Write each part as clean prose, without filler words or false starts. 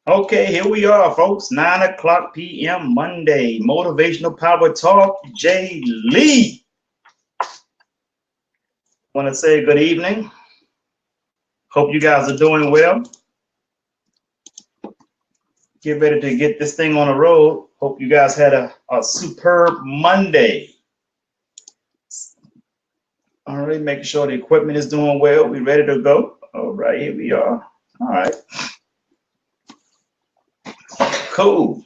Okay, here we are, folks. 9 o'clock p.m. Monday. Motivational Power Talk. Jay Lee. Want to say good evening. Hope you guys are doing well. Get ready to get this thing on the road. Hope you guys had a superb Monday. All right, making sure the equipment is doing well. We ready to go. All right, here we are. All right. Cool.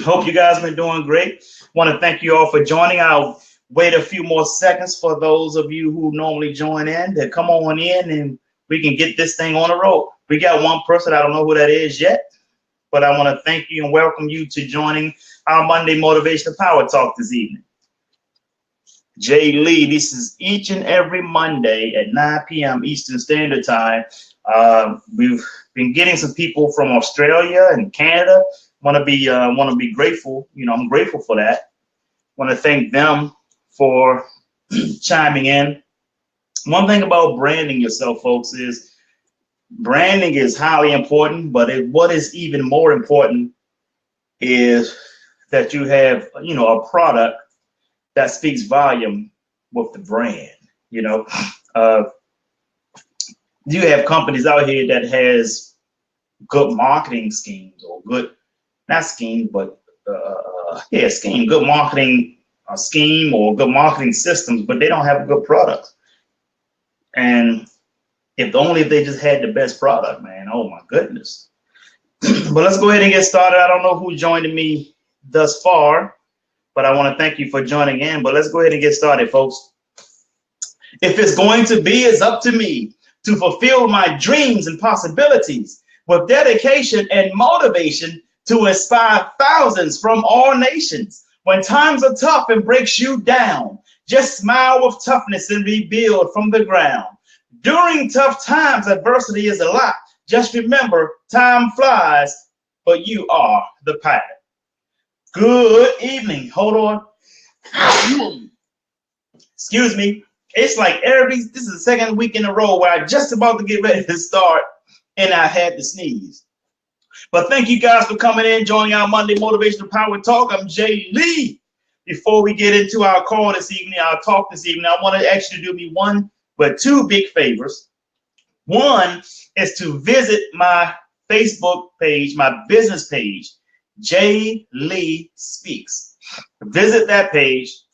Hope you guys have been doing great. Want to thank you all for joining. I'll wait a few more seconds for those of you who normally join in to come on in and we can get this thing on the road. We got one person, I don't know who that is yet, but I want to thank you and welcome you to joining our Monday Motivational Power Talk this evening. Jay Lee, this is each and every Monday at 9 p.m. Eastern Standard Time. We've been getting some people from Australia and Canada. Want to be grateful. I'm grateful for that. Want to thank them for chiming in. One thing about branding yourself, folks, is branding is highly important. But what is even more important is that you have, a product that speaks volume with the brand. You have companies out here that has good marketing schemes or good, not scheme, but scheme, good marketing scheme or good marketing systems, but they don't have a good product. And if they just had the best product, man, oh my goodness. But let's go ahead and get started. I don't know who joined me thus far, but I want to thank you for joining in. But let's go ahead and get started, folks. If it's going to be, it's up to me to fulfill my dreams and possibilities with dedication and motivation to inspire thousands from all nations. When times are tough and breaks you down, just smile with toughness and rebuild from the ground. During tough times, adversity is a lot. Just remember, time flies, but you are the pilot. Good evening. Hold on. Excuse me. It's like this is the second week in a row where I'm just about to get ready to start and I had to sneeze. But thank you guys for coming in, joining our Monday Motivational Power Talk. I'm Jay Lee. Before we get into our call this evening, our talk this evening, I want to ask you to do me one, but two big favors. One is to visit my Facebook page, my business page, Jay Lee Speaks. Visit that page,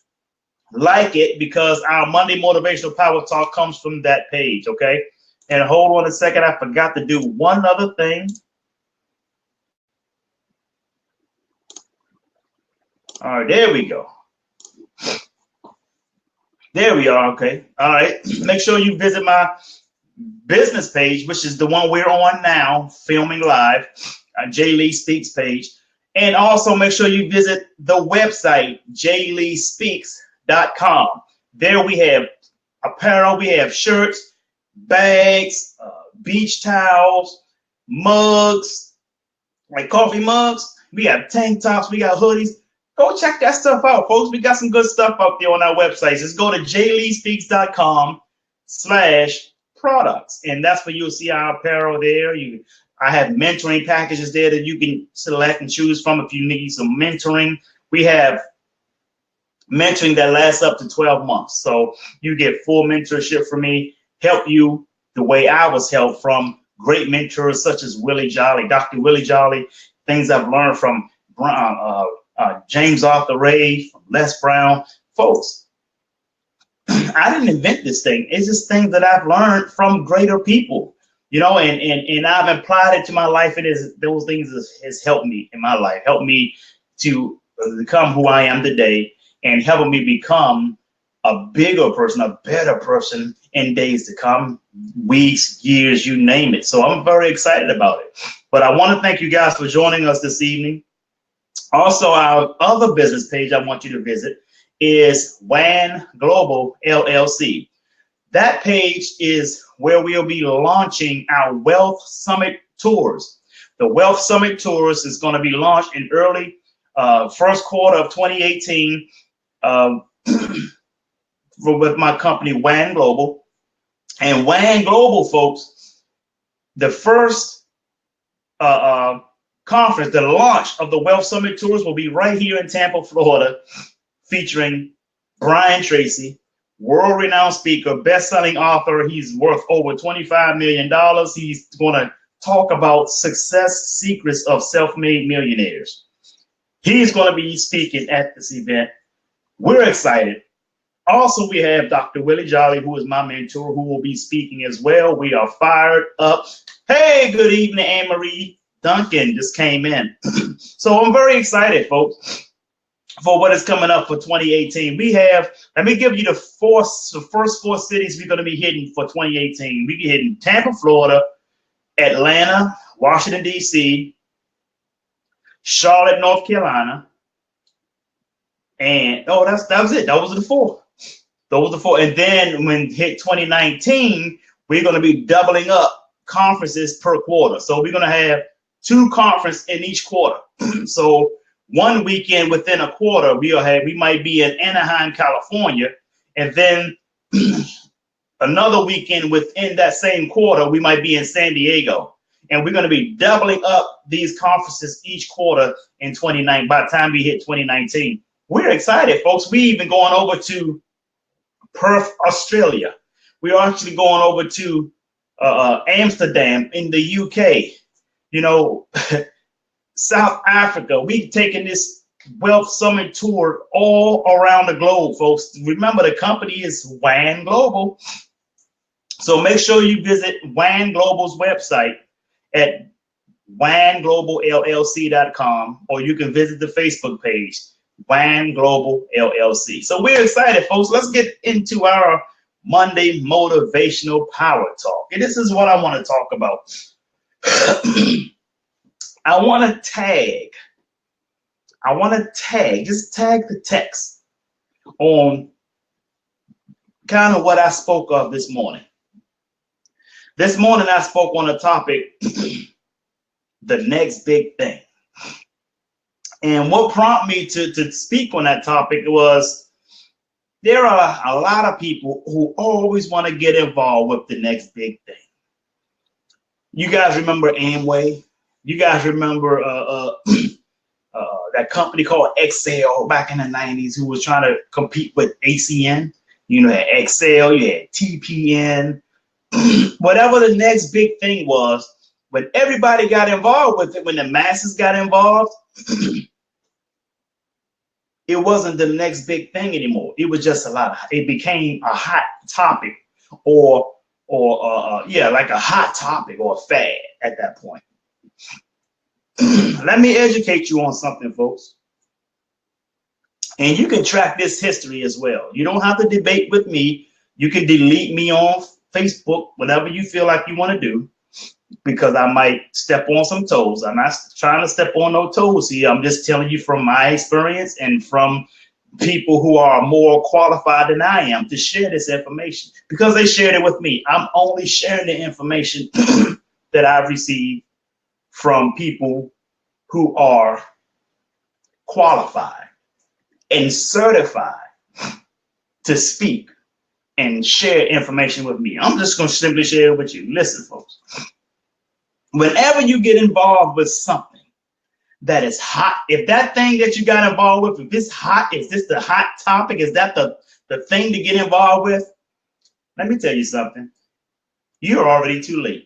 like it, because our Monday Motivational Power Talk comes from that page, okay? And hold on a second, I forgot to do one other thing. All right, there we go. There we are, okay. All right, make sure you visit my business page, which is the one we're on now, filming live, Jay Lee Speaks page. And also make sure you visit the website, jayleespeaks.com. There we have apparel, we have shirts, bags, beach towels, mugs, like coffee mugs. We got tank tops, we got hoodies. Go check that stuff out, folks. We got some good stuff up there on our website. Just go to jayleespeaks.com/products. And that's where you'll see our apparel there. I have mentoring packages there that you can select and choose from if you need some mentoring. We have mentoring that lasts up to 12 months. So you get full mentorship from me, help you the way I was helped from great mentors such as Willie Jolly, Dr. Willie Jolly, things I've learned from James Arthur Ray, from Les Brown. Folks, I didn't invent this thing. It's just things that I've learned from greater people. And I've applied it to my life. Those things has helped me in my life, helped me to become who I am today, and helping me become a bigger person, a better person in days to come, weeks, years, you name it. So I'm very excited about it. But I want to thank you guys for joining us this evening. Also, our other business page I want you to visit is WAN Global LLC. That page is where we'll be launching our Wealth Summit Tours. The Wealth Summit Tours is going to be launched in early first quarter of 2018 with my company, WAN Global. And WAN Global, folks, the first conference, the launch of the Wealth Summit Tours will be right here in Tampa, Florida, featuring Brian Tracy, world-renowned speaker, best-selling author. He's worth over $25 million. He's going to talk about success secrets of self-made millionaires. He's going to be speaking at this event. We're excited. Also, we have Dr. Willie Jolly, who is my mentor, who will be speaking as well. We are fired up. Hey, good evening, Anne-Marie Duncan just came in. So I'm very excited, folks, for what is coming up for 2018. We have, let me give you the first four cities we're going to be hitting for 2018. We get hitting Tampa, Florida, Atlanta, Washington, D.C., Charlotte, North Carolina, and that was it. Those are the four. Those are the four. And then when hit 2019, we're going to be doubling up conferences per quarter. So we're going to have 2 conferences in each quarter. So one weekend within a quarter, we might be in Anaheim, California, and then another weekend within that same quarter, we might be in San Diego. And we're going to be doubling up these conferences each quarter in 2019 by the time we hit 2019. We're excited, folks. We even going over to Perth, Australia. We're actually going over to Amsterdam in the UK. You know, South Africa. We've taken this Wealth Summit tour all around the globe, folks. Remember, the company is WAN Global. So make sure you visit WAN Global's website at wangloballlc.com, or you can visit the Facebook page, WAN Global LLC. So we're excited, folks. Let's get into our Monday motivational power talk. And this is what I want to talk about. I want to tag, just tag the text on kind of what I spoke of this morning. This morning I spoke on a topic, the next big thing. And what prompted me to speak on that topic was there are a lot of people who always want to get involved with the next big thing. You guys remember Amway? You guys remember that company called Excel back in the 90s who was trying to compete with ACN? You know, had Excel, you had TPN, whatever the next big thing was. When everybody got involved with it, when the masses got involved, it wasn't the next big thing anymore. It was just it became a hot topic or like a hot topic or a fad at that point. Let me educate you on something, folks. And you can track this history as well. You don't have to debate with me. You can delete me on Facebook, whatever you feel like you want to do, because I might step on some toes. I'm not trying to step on no toes here. I'm just telling you from my experience and from people who are more qualified than I am to share this information, because they shared it with me. I'm only sharing the information that I've received from people who are qualified and certified to speak and share information with me. I'm just going to simply share it with you. Listen, folks, whenever you get involved with something that is hot, if that thing that you got involved with, if it's hot, is this the hot topic? Is that the thing to get involved with? Let me tell you something. You're already too late.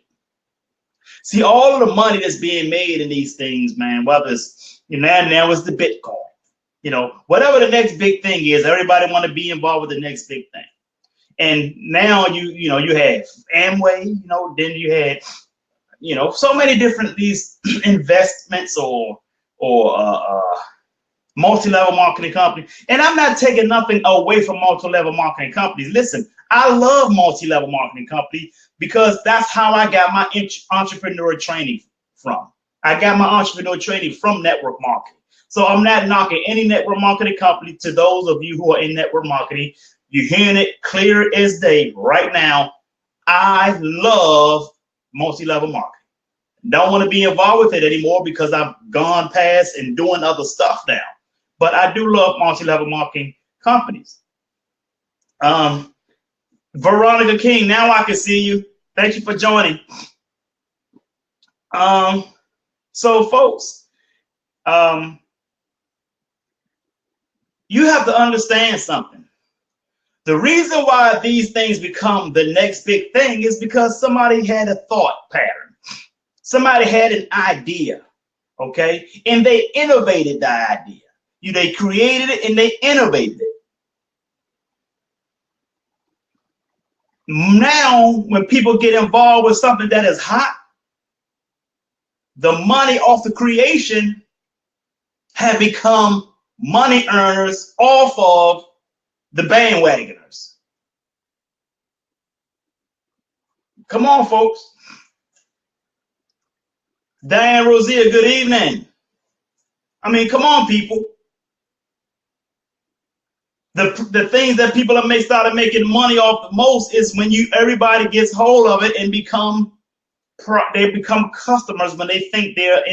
See, all of the money that's being made in these things, man, whether it's, you know, now it's the Bitcoin, you know, whatever the next big thing is, everybody want to be involved with the next big thing. And now you have Amway, you know, then you had, you know, so many different these investments or multi-level marketing companies. And I'm not taking nothing away from multi-level marketing companies. Listen, I love multi-level marketing companies because that's how I got my entrepreneur training from. I got my entrepreneur training from network marketing. So I'm not knocking any network marketing company. To those of you who are in network marketing, you're hearing it clear as day right now. I love multi-level marketing. Don't want to be involved with it anymore because I've gone past and doing other stuff now. But I do love multi-level marketing companies. Veronica King, now I can see you. Thank you for joining. So, folks, you have to understand something. The reason why these things become the next big thing is because somebody had a thought pattern. Somebody had an idea, okay? And they innovated the idea. They created it and they innovated it. Now, when people get involved with something that is hot, the money off the creation have become money earners off of the bandwagoners. Come on, folks. Diane Rosier, good evening. I mean, come on, people. The things that people have started making money off the most is when everybody gets hold of it and they become customers when they think they're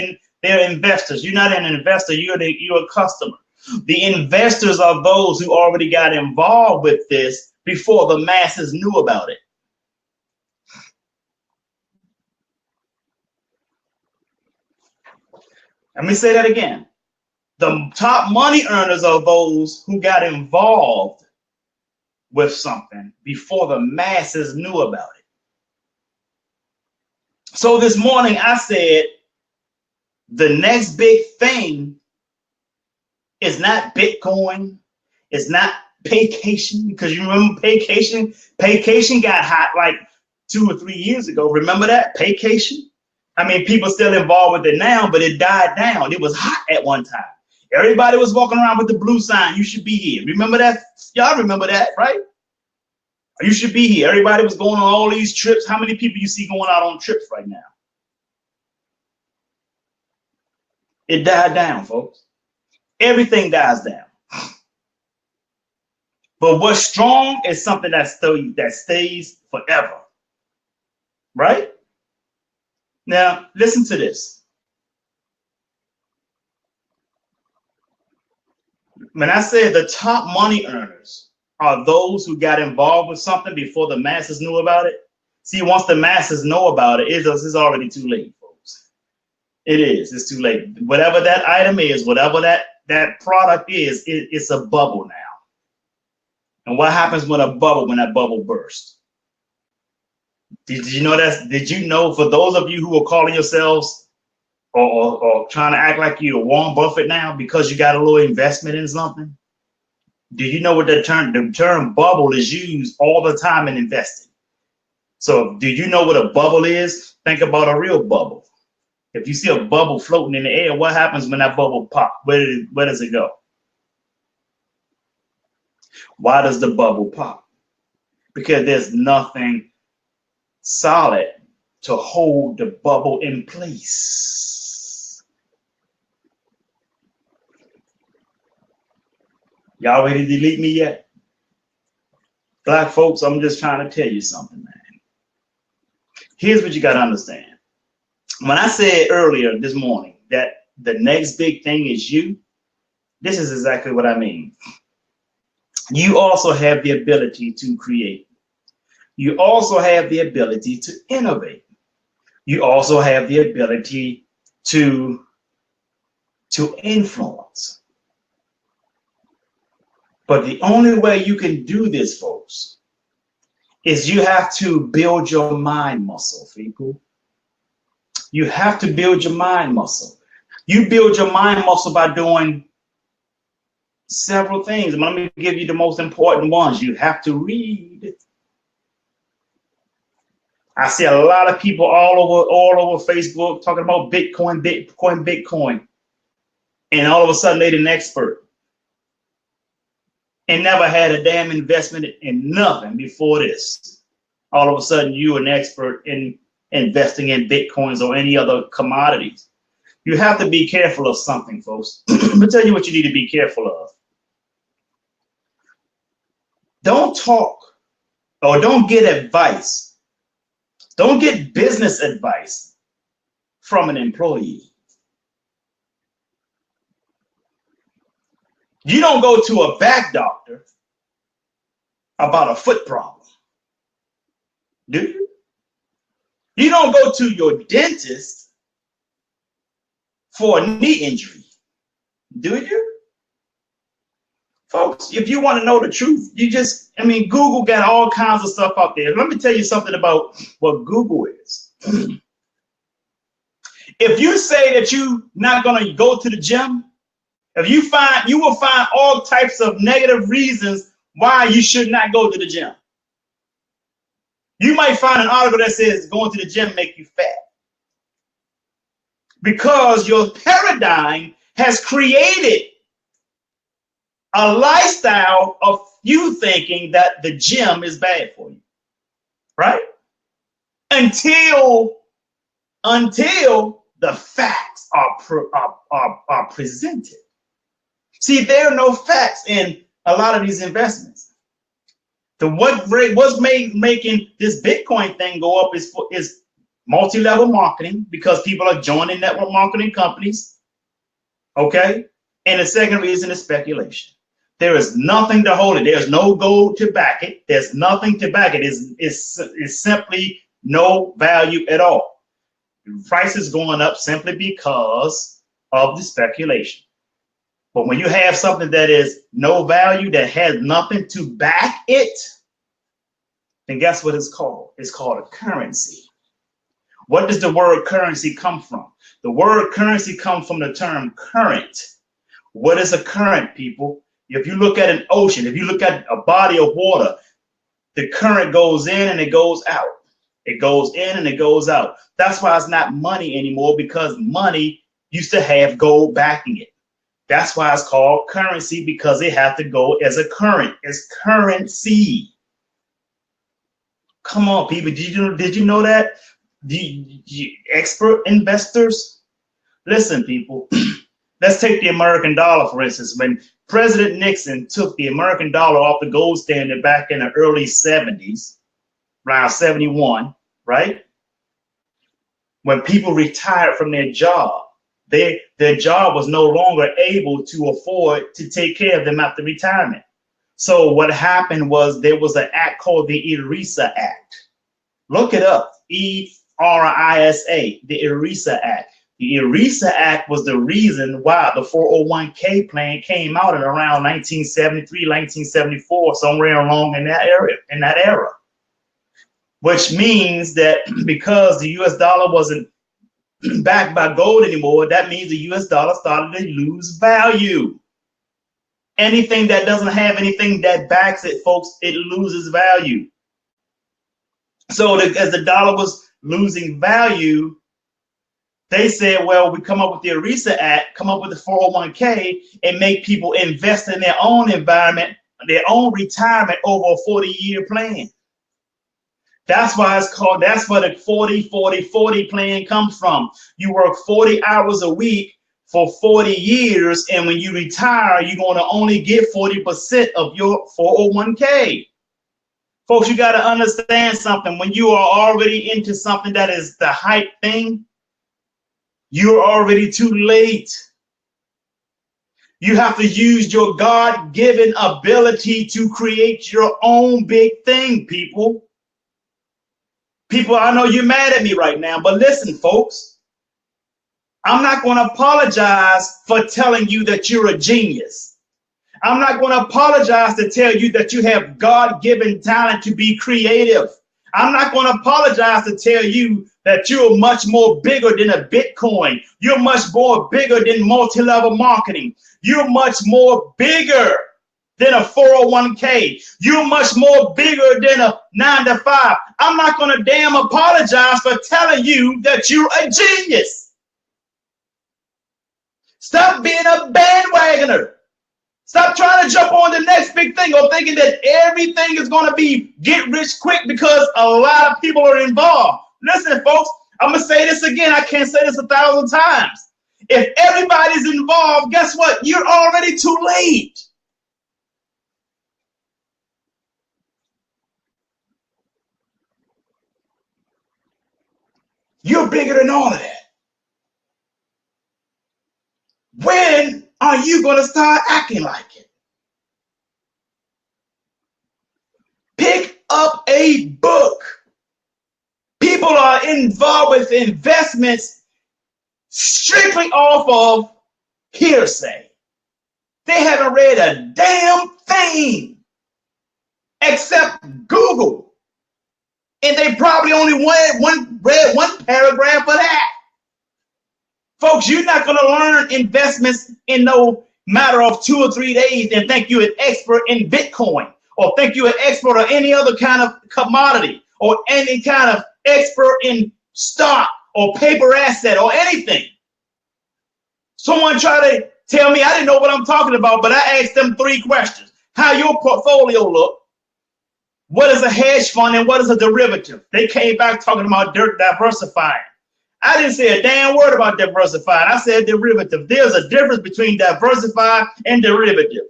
investors. You're not an investor, you're a customer. The investors are those who already got involved with this before the masses knew about it. Let me say that again. The top money earners are those who got involved with something before the masses knew about it. So this morning I said the next big thing is not Bitcoin, it's not Paycation, because you remember Paycation? Paycation got hot like 2 or 3 years ago. Remember that? Paycation? I mean, people still involved with it now, but it died down. It was hot at one time. Everybody was walking around with the blue sign, you should be here. Remember that? Y'all remember that, right? You should be here. Everybody was going on all these trips. How many people you see going out on trips right now? It died down, folks. Everything dies down. But what's strong is something that stays forever. Right? Now, listen to this. When I say the top money earners are those who got involved with something before the masses knew about it. See, once the masses know about it, it's already too late, folks. It is. It's too late. Whatever that item is, whatever that product is, it's a bubble now. And what happens when that bubble bursts? Did you know that? Did you know, for those of you who are calling yourselves or trying to act like you're Warren Buffett now because you got a little investment in something? Do you know what the term bubble is used all the time in investing? So do you know what a bubble is? Think about a real bubble. If you see a bubble floating in the air, what happens when that bubble pops? Where does it go? Why does the bubble pop? Because there's nothing solid to hold the bubble in place. Y'all ready to delete me yet? Black folks, I'm just trying to tell you something, man. Here's what you got to understand. When I said earlier this morning that the next big thing is you, this is exactly what I mean. You also have the ability to create. You also have the ability to innovate. You also have the ability to influence. But the only way you can do this, folks, is you have to build your mind muscle, people. You have to build your mind muscle. You build your mind muscle by doing several things. Let me give you the most important ones. You have to read. I see a lot of people all over Facebook talking about Bitcoin. And all of a sudden they're an expert and never had a damn investment in nothing before this. All of a sudden you're an expert in investing in Bitcoins or any other commodities. You have to be careful of something, folks. Let me tell you what you need to be careful of. Don't talk or don't get advice. Don't get business advice from an employee. You don't go to a back doctor about a foot problem, do you? You don't go to your dentist for a knee injury. Do you? Folks, if you want to know the truth, Google got all kinds of stuff out there. Let me tell you something about what Google is. If you say that you're not going to go to the gym, you will find all types of negative reasons why you should not go to the gym. You might find an article that says going to the gym make you fat. Because your paradigm has created a lifestyle of you thinking that the gym is bad for you, right? Until the facts are presented. See, there are no facts in a lot of these investments. What's making this Bitcoin thing go up is multi-level marketing, because people are joining network marketing companies. Okay, and the second reason is speculation. There is nothing to hold it. There's no gold to back it. There's nothing to back it. It's simply no value at all. The price is going up simply because of the speculation. But when you have something that is no value, that has nothing to back it, then guess what it's called? It's called a currency. What does the word currency come from? The word currency comes from the term current. What is a current, people? If you look at an ocean, if you look at a body of water, the current goes in and it goes out. It goes in and it goes out. That's why it's not money anymore, because money used to have gold backing it. That's why it's called currency, because it has to go as a current. It's currency. Come on, people. Did you know that? Expert investors? Listen, people. Let's take the American dollar, for instance. When President Nixon took the American dollar off the gold standard back in the early 70s, around 71, right? When people retired from their job, their job was no longer able to afford to take care of them after retirement. So what happened was there was an act called the ERISA Act. Look it up, ERISA, the ERISA Act. The ERISA Act was the reason why the 401k plan came out in around 1973, 1974, somewhere along in that era. Which means that because the US dollar wasn't backed by gold anymore, that means the US dollar started to lose value. Anything that doesn't have anything that backs it, folks, it loses value. So as the dollar was losing value, they said, well, we come up with the ERISA Act, come up with the 401k, and make people invest in their own environment, their own retirement over a 40-year plan. That's why it's called, that's where the 40-40-40 plan comes from. You work 40 hours a week for 40 years, and when you retire, you're going to only get 40% of your 401k. Folks, you got to understand something. When you are already into something that is the hype thing, you're already too late. You have to use your God-given ability to create your own big thing, people. People, I know you're mad at me right now, but listen, folks. I'm not going to apologize for telling you that you're a genius. I'm not going to apologize to tell you that you have God-given talent to be creative. I'm not going to apologize to tell you that you're much more bigger than a Bitcoin. You're much more bigger than multi-level marketing. You're much more bigger than a 401k. You're much more bigger than a 9-to-5. I'm not going to damn apologize for telling you that you're a genius. Stop being a bandwagoner. Stop trying to jump on the next big thing or thinking that everything is going to be get rich quick because a lot of people are involved. Listen, folks, I'm going to say this again. I can't say this 1,000 times. If everybody's involved, guess what? You're already too late. You're bigger than all of that. When are you going to start acting like it? Pick up a book. People are involved with investments strictly off of hearsay. They haven't read a damn thing except Google. And they probably only read one paragraph of that. Folks, you're not going to learn investments in no matter of 2 or 3 days and think you're an expert in Bitcoin or think you're an expert or any other kind of commodity or any kind of expert in stock or paper asset or anything. Someone tried to tell me I didn't know what I'm talking about, but I asked them 3 questions. How your portfolio look? What is a hedge fund and what is a derivative? They came back talking about diversifying. I didn't say a damn word about diversifying. I said derivative. There's a difference between diversify and derivative.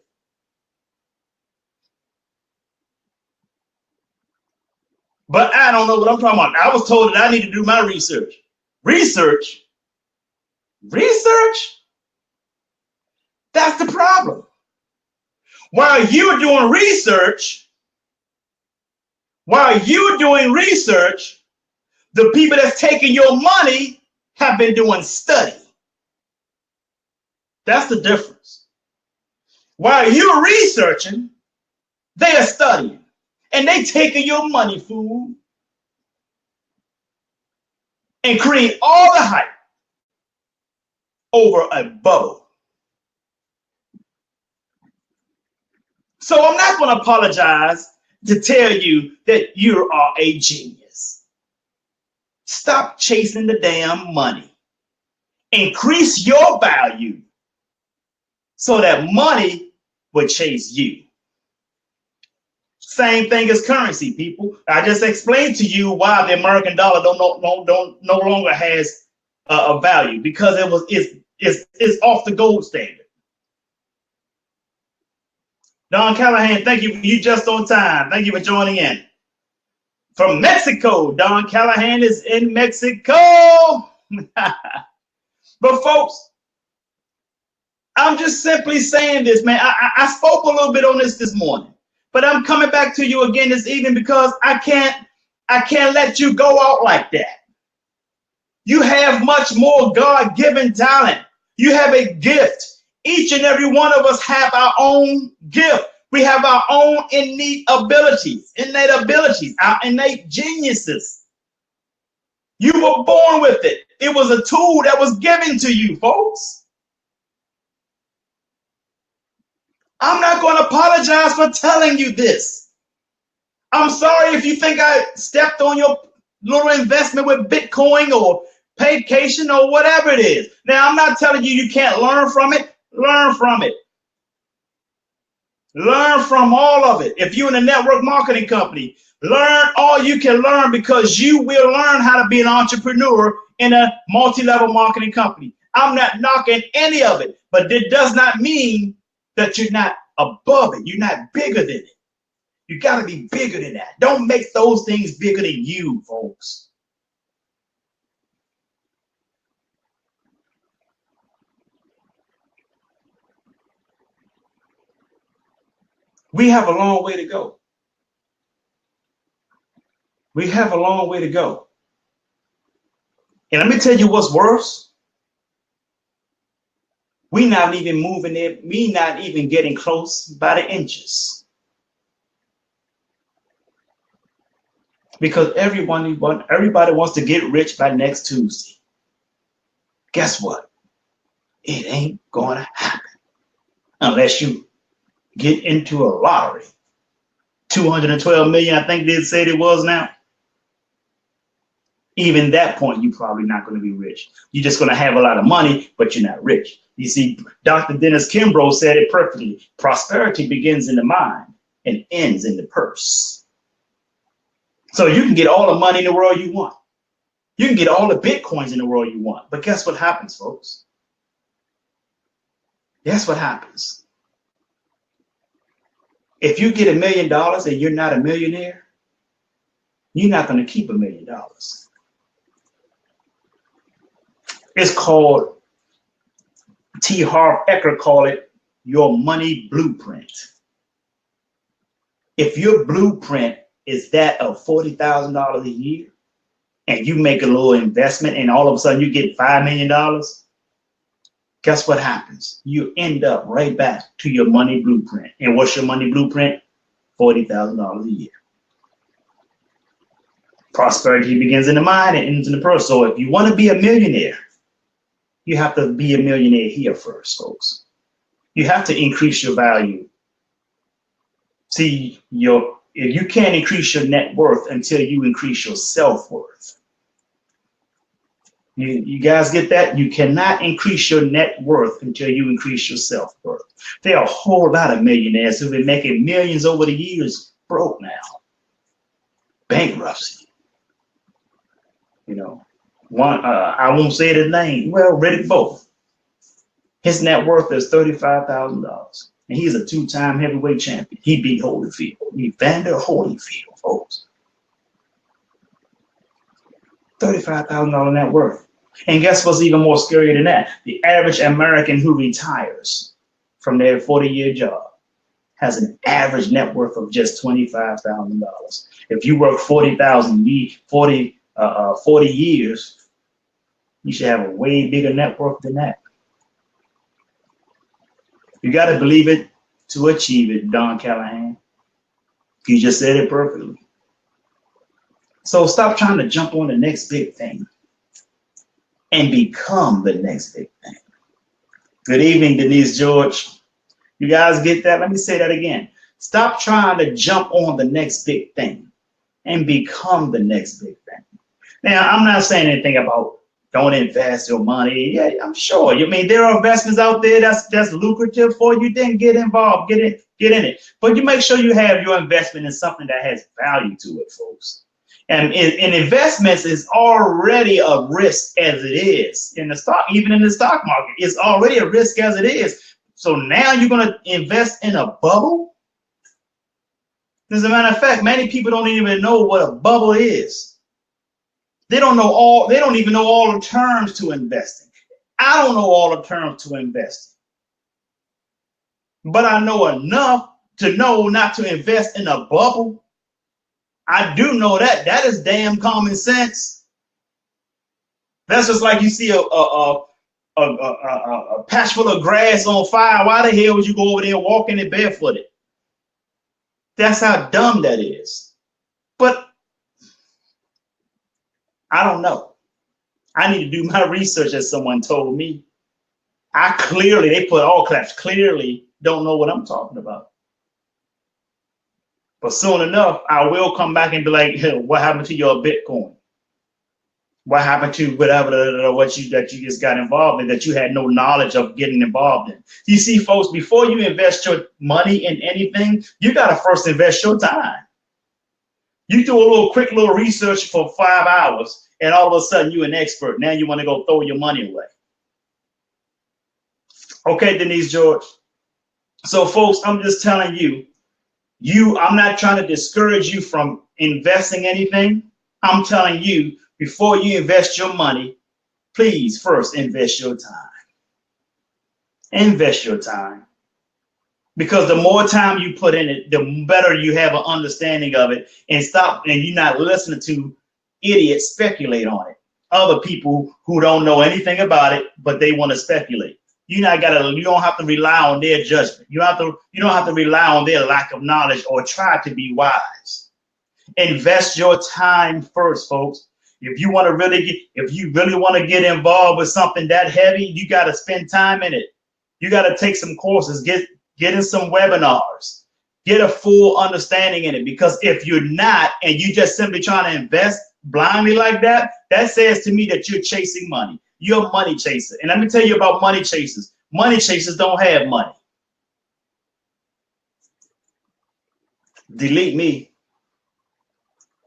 But I don't know what I'm talking about. I was told that I need to do my research. Research? Research? That's the problem. While you're doing research, the people that's taking your money have been doing study. That's the difference. While you're researching, they are studying. And they taking your money, fool, and create all the hype over a bubble. So I'm not going to apologize to tell you that you are a genius. Stop chasing the damn money. Increase your value so that money will chase you. Same thing as currency, people. I just explained to you why the American dollar no longer has a value, because it's off the gold standard. Don Callahan, thank you. You just on time. Thank you for joining in. From Mexico, Don Callahan is in Mexico. But folks, I'm just simply saying this, man. I spoke a little bit on this morning, but I'm coming back to you again this evening because I can't let you go out like that. You have much more God-given talent. You have a gift. Each and every one of us have our own gift. We have our own innate abilities, our innate geniuses. You were born with it. It was a tool that was given to you, folks. I'm not going to apologize for telling you this. I'm sorry if you think I stepped on your little investment with Bitcoin or vacation or whatever it is. Now, I'm not telling you you can't learn from it. Learn from it. Learn from all of it. If you're in a network marketing company, learn all you can learn, because you will learn how to be an entrepreneur in a multi-level marketing company. I'm not knocking any of it, but it does not mean that you're not above it. You're not bigger than it. You got to be bigger than that. Don't make those things bigger than you, folks. We have a long way to go. We have a long way to go. And let me tell you what's worse. We not even moving it. We not even getting close by the inches. Because everybody wants to get rich by next Tuesday. Guess what? It ain't going to happen unless you get into a lottery. 212 million, I think they said it was now. Even that point, you're probably not going to be rich. You're just going to have a lot of money, but you're not rich. You see, Dr. Dennis Kimbrough said it perfectly. Prosperity begins in the mind and ends in the purse. So you can get all the money in the world you want. You can get all the Bitcoins in the world you want. But guess what happens, folks? Guess what happens? If you get $1 million and you're not a millionaire, you're not going to keep $1 million. It's called, T. Harv Eker called it, your money blueprint. If your blueprint is that of $40,000 a year, and you make a little investment and all of a sudden you get $5 million, guess what happens? You end up right back to your money blueprint. And what's your money blueprint? $40,000 a year. Prosperity begins in the mind and ends in the purse. So if you want to be a millionaire, you have to be a millionaire here first, folks. You have to increase your value. See, if you can't increase your net worth until you increase your self-worth. You guys get that? You cannot increase your net worth until you increase your self-worth. There are a whole lot of millionaires who've been making millions over the years broke now. Bankruptcy. You know, one, I won't say his name. Well, Riddick Bowe. His net worth is $35,000. And he's a two-time heavyweight champion. He beat Holyfield. Evander Holyfield, folks. $35,000 net worth. And guess what's even more scary than that? The average American who retires from their 40-year job has an average net worth of just $25,000. If you work 40 years, you should have a way bigger net worth than that. You got to believe it to achieve it, Don Callahan. You just said it perfectly. So stop trying to jump on the next big thing and become the next big thing. Good evening, Denise George. You guys get that? Let me say that again. Stop trying to jump on the next big thing and become the next big thing. Now, I'm not saying anything about don't invest your money. Yeah, I'm sure. I mean, there are investments out there that's lucrative for you. Then get involved, get in it. But you make sure you have your investment in something that has value to it, folks. And in investments is already a risk as it is in the stock, even in the stock market, it's already a risk as it is. So now you're going to invest in a bubble. As a matter of fact, many people don't even know what a bubble is. They don't even know all the terms to investing. I don't know all the terms to investing. But I know enough to know not to invest in a bubble. I do know that. That is damn common sense. That's just like you see a patch full of grass on fire. Why the hell would you go over there and walk in it barefooted? That's how dumb that is. But I don't know. I need to do my research, as someone told me. They put all caps, clearly don't know what I'm talking about. But soon enough, I will come back and be like, hey, what happened to your Bitcoin? What happened to whatever that you just got involved in that you had no knowledge of getting involved in? You see, folks, before you invest your money in anything, you got to first invest your time. You do a quick little research for 5 hours, and all of a sudden you're an expert. Now you want to go throw your money away. Okay, Denise George. So, folks, I'm just telling you, I'm not trying to discourage you from investing anything. I'm telling you, before you invest your money, please first invest your time. Invest your time. Because the more time you put in it, the better you have an understanding of it, and you're not listening to idiots speculate on it. Other people who don't know anything about it, but they want to speculate. You don't have to rely on their judgment. You don't have to rely on their lack of knowledge or try to be wise. Invest your time first, folks. If you really want to get involved with something that heavy, you got to spend time in it. You got to take some courses, get in some webinars, get a full understanding in it. Because if you're not, and you just simply trying to invest blindly like that, that says to me that you're chasing money. You're a money chaser. And let me tell you about money chasers. Money chasers don't have money. Delete me.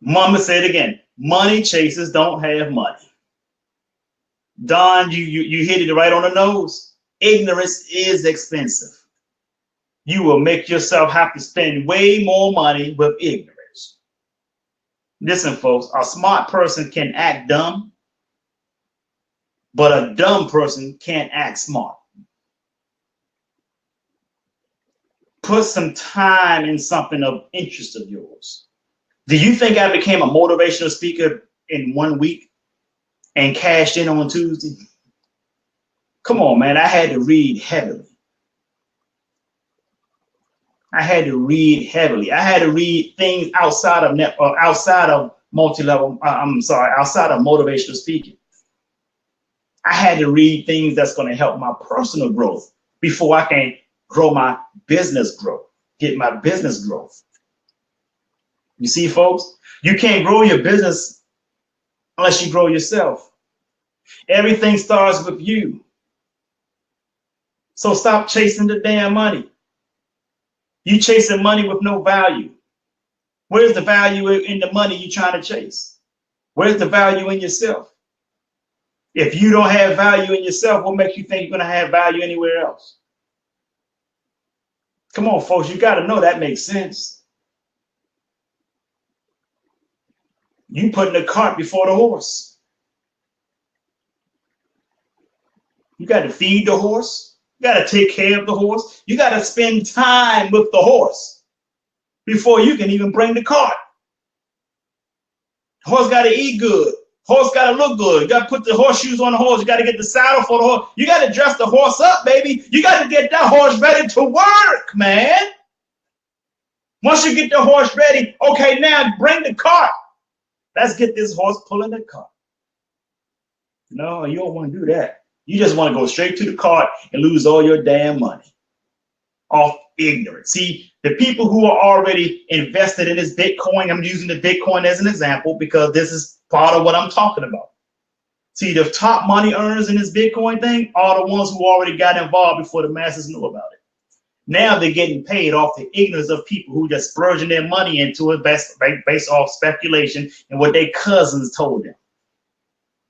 Mama said it again. Money chasers don't have money. Don, you hit it right on the nose. Ignorance is expensive. You will make yourself have to spend way more money with ignorance. Listen, folks, a smart person can act dumb, but a dumb person can't act smart. Put some time in something of interest of yours. Do you think I became a motivational speaker in 1 week and cashed in on Tuesday? Come on, man. I had to read heavily. I had to read heavily. I had to read things outside of outside of multi-level. Outside of motivational speaking. I had to read things that's going to help my personal growth before I can grow my business growth, get my business growth. You see, folks, you can't grow your business unless you grow yourself. Everything starts with you. So stop chasing the damn money. You chasing money with no value. Where's the value in the money you're trying to chase? Where's the value in yourself? If you don't have value in yourself, what makes you think you're going to have value anywhere else? Come on, folks, you got to know that makes sense. You putting the cart before the horse. You got to feed the horse. You got to take care of the horse. You got to spend time with the horse before you can even bring the cart. Horse got to eat good. Horse got to look good. You got to put the horseshoes on the horse. You got to get the saddle for the horse. You got to dress the horse up, baby. You got to get that horse ready to work, man. Once you get the horse ready, okay, now bring the cart. Let's get this horse pulling the cart. No, you don't want to do that. You just want to go straight to the cart and lose all your damn money off ignorance. See, the people who are already invested in this Bitcoin, I'm using the Bitcoin as an example because this is part of what I'm talking about. See, the top money earners in this Bitcoin thing are the ones who already got involved before the masses knew about it. Now they're getting paid off the ignorance of people who just splurging their money into it based off speculation and what their cousins told them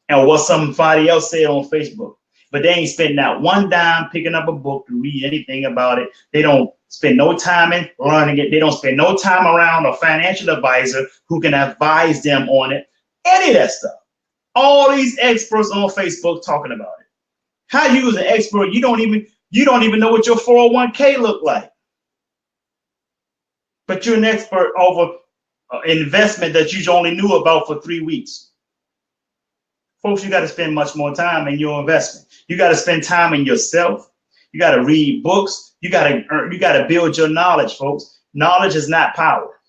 and what somebody else said on Facebook. But they ain't spending out one dime picking up a book to read anything about it. They don't spend no time in learning it. They don't spend no time around a financial advisor who can advise them on it. Any of that stuff. All these experts on Facebook talking about it. How you as an expert, you don't even know what your 401k look like. But you're an expert over investment that you only knew about for 3 weeks. Folks, you got to spend much more time in your investment. You got to spend time in yourself. You got to read books. You got to build your knowledge, folks. Knowledge is not power.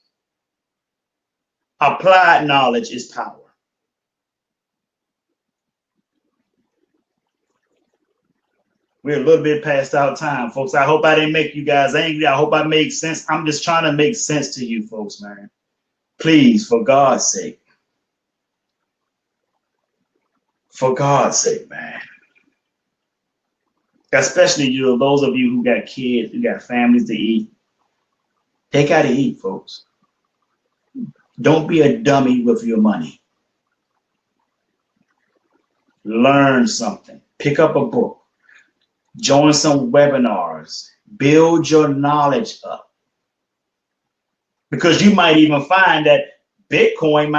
Applied knowledge is power. We're a little bit past our time, folks. I hope I didn't make you guys angry. I hope I made sense. I'm just trying to make sense to you folks, man. Please, for God's sake. For God's sake, man. Especially those of you who got kids, who got families to eat. They got to eat, folks. Don't be a dummy with your money. Learn something. Pick up a book. Join some webinars. Build your knowledge up. Because you might even find that Bitcoin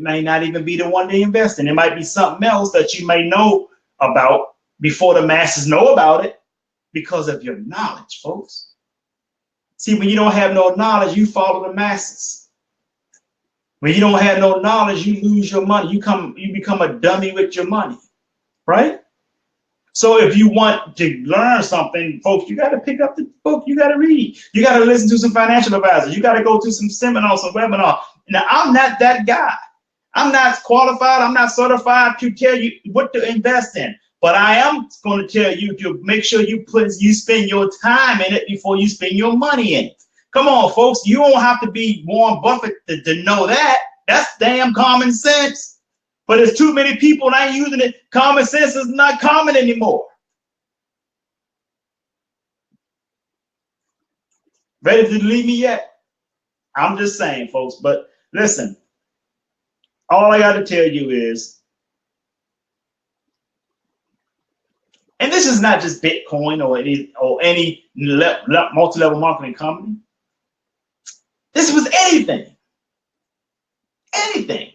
may not even be the one to invest in. It might be something else that you may know about before the masses know about it because of your knowledge, folks. See, when you don't have no knowledge, you follow the masses. When you don't have no knowledge, you lose your money. You become a dummy with your money, right? So if you want to learn something, folks, you got to pick up the book. You got to read. You got to listen to some financial advisors. You got to go to some seminars, some webinars. Now, I'm not that guy. I'm not qualified. I'm not certified to tell you what to invest in. But I am going to tell you to make sure you spend your time in it before you spend your money in it. Come on, folks. You don't have to be Warren Buffett to know that. That's damn common sense. But there's too many people that ain't using it. Common sense is not common anymore. Ready to leave me yet? I'm just saying, folks. But listen, all I got to tell you is, and this is not just Bitcoin or any multi-level marketing company. This was anything. Anything.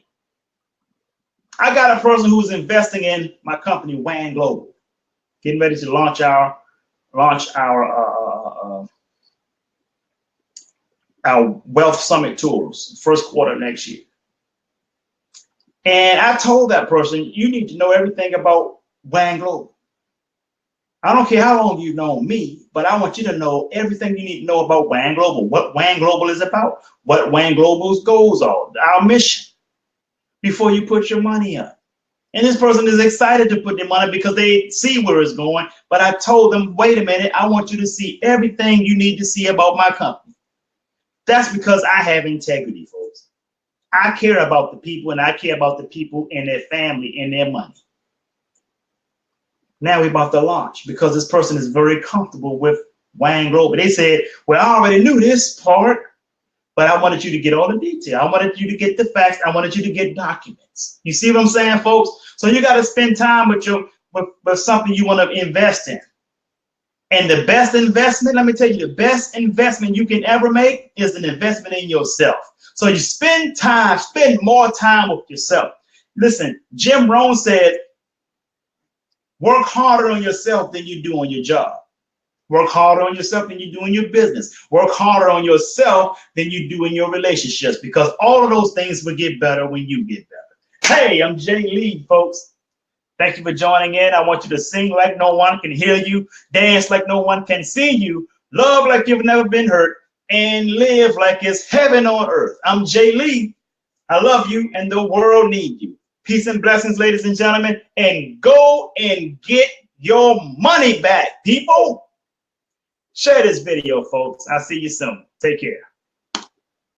I got a person who's investing in my company, WAN Global, getting ready to launch our Wealth Summit tours, first quarter next year. And I told that person, you need to know everything about WAN Global. I don't care how long you've known me, but I want you to know everything you need to know about WAN Global, what WAN Global is about, what WAN Global's goals are, our mission, before you put your money up. And this person is excited to put their money because they see where it's going. But I told them, wait a minute, I want you to see everything you need to see about my company. That's because I have integrity, folks. I care about the people, and I care about the people and their family and their money. Now we're about to launch because this person is very comfortable with WAN Global. They said, well, I already knew this part, but I wanted you to get all the detail. I wanted you to get the facts. I wanted you to get documents. You see what I'm saying, folks? So you got to spend time with with something you want to invest in. And the best investment, let me tell you, the best investment you can ever make is an investment in yourself. So you spend more time with yourself. Listen, Jim Rohn said, work harder on yourself than you do on your job. Work harder on yourself than you do in your business. Work harder on yourself than you do in your relationships, because all of those things will get better when you get better. Hey, I'm Jay Lee, folks. Thank you for joining in. I want you to sing like no one can hear you, dance like no one can see you, love like you've never been hurt, and live like it's heaven on earth. I'm Jay Lee. I love you, and the world needs you. Peace and blessings, ladies and gentlemen, and go and get your money back, people. Share this video, folks. I'll see you soon. Take care.